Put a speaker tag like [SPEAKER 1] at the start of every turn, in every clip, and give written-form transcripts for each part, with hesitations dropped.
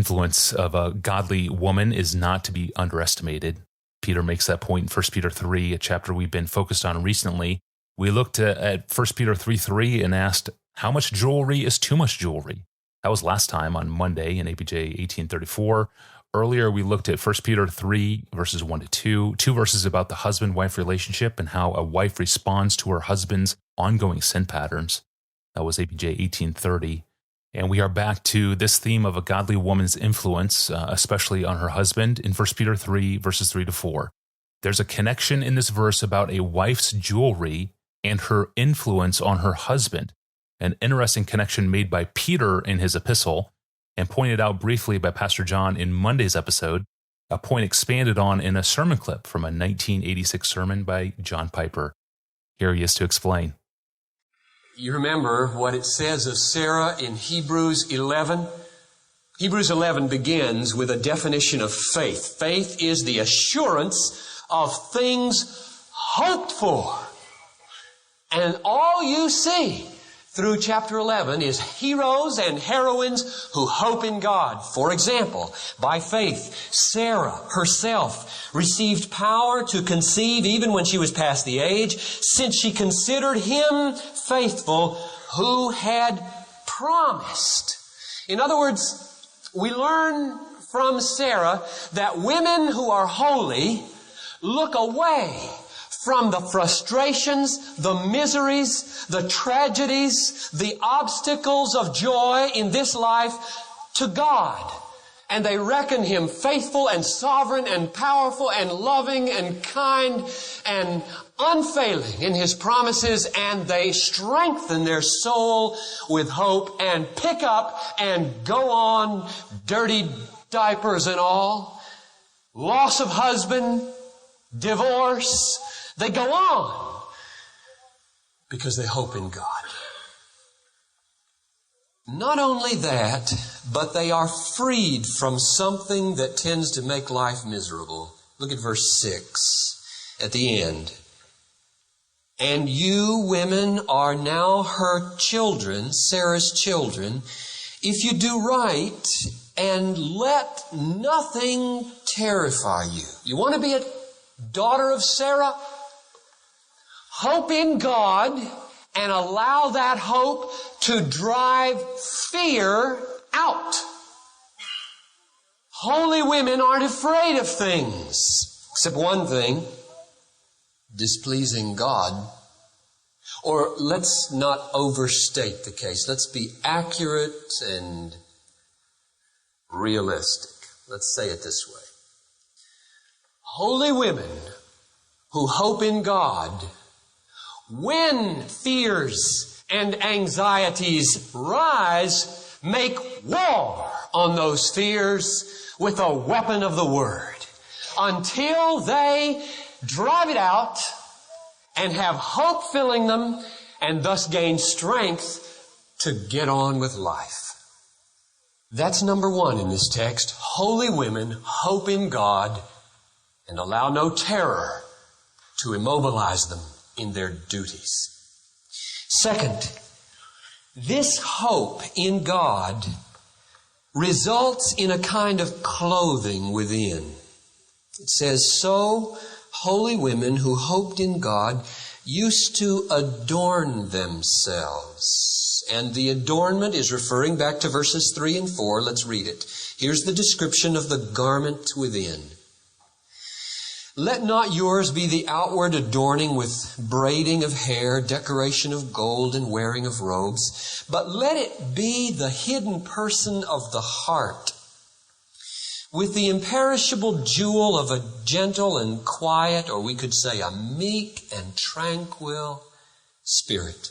[SPEAKER 1] influence of a godly woman is not to be underestimated. Peter makes that point in 1 Peter 3, a chapter we've been focused on recently. We looked at 1 Peter 3:3 and asked, how much jewelry is too much jewelry? That was last time on Monday in APJ 1834. Earlier, we looked at 1 Peter 3, verses 1 to 2, two verses about the husband-wife relationship and how a wife responds to her husband's ongoing sin patterns. That was APJ 1830. And we are back to this theme of a godly woman's influence, especially on her husband, in 1 Peter 3, verses 3 to 4. There's a connection in this verse about a wife's jewelry and her influence on her husband, an interesting connection made by Peter in his epistle, and pointed out briefly by Pastor John in Monday's episode, a point expanded on in a sermon clip from a 1986 sermon by John Piper. Here he is to explain.
[SPEAKER 2] You remember what it says of Sarah in Hebrews 11? Hebrews 11 begins with a definition of faith. Faith is the assurance of things hoped for. And all you see through chapter 11 is heroes and heroines who hope in God. For example, by faith, Sarah herself received power to conceive even when she was past the age, since she considered him faithful who had promised. In other words, we learn from Sarah that women who are holy look away from the frustrations, the miseries, the tragedies, the obstacles of joy in this life to God. And they reckon Him faithful and sovereign and powerful and loving and kind and unfailing in His promises, and they strengthen their soul with hope and pick up and go on, dirty diapers and all, loss of husband, divorce. They go on because they hope in God. Not only that, but they are freed from something that tends to make life miserable. Look at verse 6 at the end. And you women are now her children, Sarah's children, if you do right and let nothing terrify you. You want to be a daughter of Sarah? Hope in God and allow that hope to drive fear out. Holy women aren't afraid of things, except one thing, displeasing God. Or let's not overstate the case. Let's be accurate and realistic. Let's say it this way. Holy women who hope in God, when fears and anxieties rise, make war on those fears with a weapon of the Word until they drive it out and have hope filling them and thus gain strength to get on with life. That's number one in this text. Holy women hope in God and allow no terror to immobilize them in their duties. Second, this hope in God results in a kind of clothing within. It says, so holy women who hoped in God used to adorn themselves. And the adornment is referring back to verses 3 and 4. Let's read it. Here's the description of the garment within. Let not yours be the outward adorning with braiding of hair, decoration of gold, and wearing of robes, but let it be the hidden person of the heart, with the imperishable jewel of a gentle and quiet, or we could say a meek and tranquil spirit,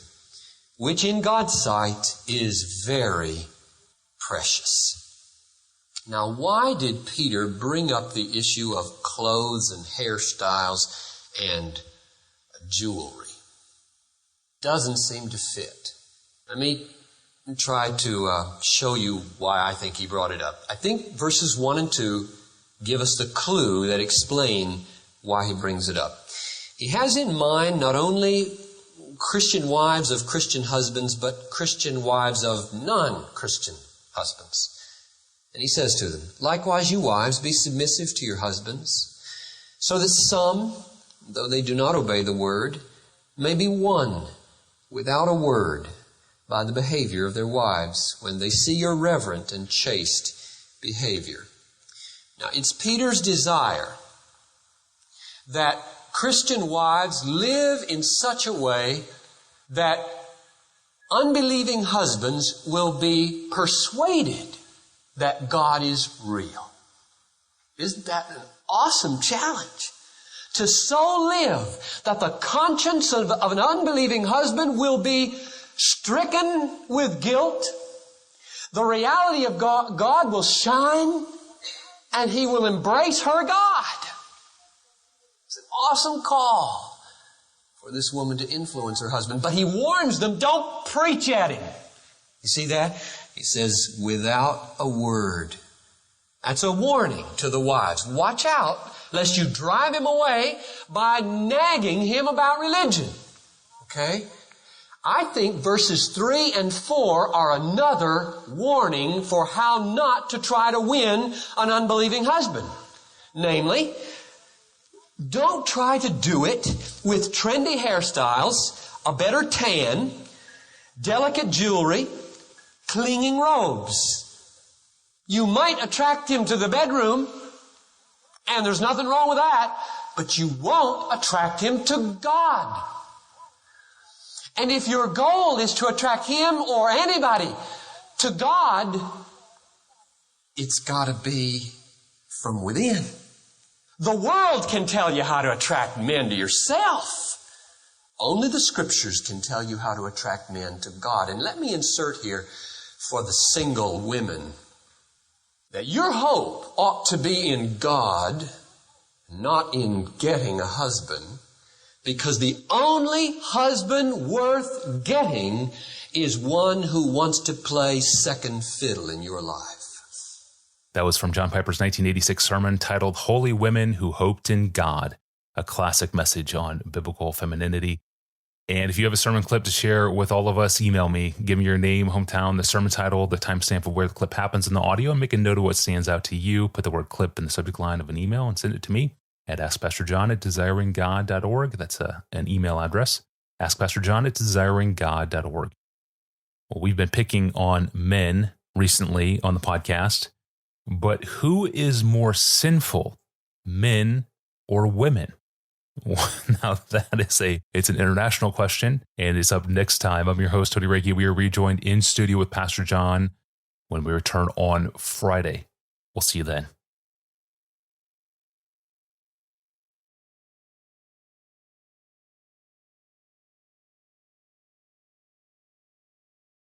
[SPEAKER 2] which in God's sight is very precious. Now, why did Peter bring up the issue of clothes and hairstyles and jewelry? Doesn't seem to fit. Let me try to show you why I think he brought it up. I think verses 1 and 2 give us the clue that explain why he brings it up. He has in mind not only Christian wives of Christian husbands, but Christian wives of non-Christian husbands. And he says to them, "Likewise, you wives, be submissive to your husbands, so that some, though they do not obey the word, may be won without a word by the behavior of their wives when they see your reverent and chaste behavior." Now, it's Peter's desire that Christian wives live in such a way that unbelieving husbands will be persuaded that God is real. Isn't that an awesome challenge? To so live that the conscience of an unbelieving husband will be stricken with guilt. The reality of God will shine, and he will embrace her God. It's an awesome call for this woman to influence her husband. But he warns them, don't preach at him. You see that? He says, without a word. That's a warning to the wives. Watch out, lest you drive him away by nagging him about religion. Okay? I think verses 3 and 4 are another warning for how not to try to win an unbelieving husband. Namely, don't try to do it with trendy hairstyles, a better tan, delicate jewelry, clinging robes. You might attract him to the bedroom, and there's nothing wrong with that, but you won't attract him to God. And if your goal is to attract him or anybody to God, it's got to be from within. The world can tell you how to attract men to yourself. Only the Scriptures can tell you how to attract men to God. And let me insert here for the single women that your hope ought to be in God, not in getting a husband, because the only husband worth getting is one who wants to play second fiddle in your life.
[SPEAKER 1] That was from John Piper's 1986 sermon titled Holy Women Who Hoped in God, a classic message on biblical femininity. And if you have a sermon clip to share with all of us, email me. Give me your name, hometown, the sermon title, the timestamp of where the clip happens in the audio, and make a note of what stands out to you. Put the word clip in the subject line of an email and send it to me at askpastorjohn@desiringgod.org. That's an email address, askpastorjohn@desiringgod.org. Well, we've been picking on men recently on the podcast, but who is more sinful, men or women? Now it's an international question, and it's up next time. I'm your host, Tony Reiki. We are rejoined in studio with Pastor John when we return on Friday. We'll see you then.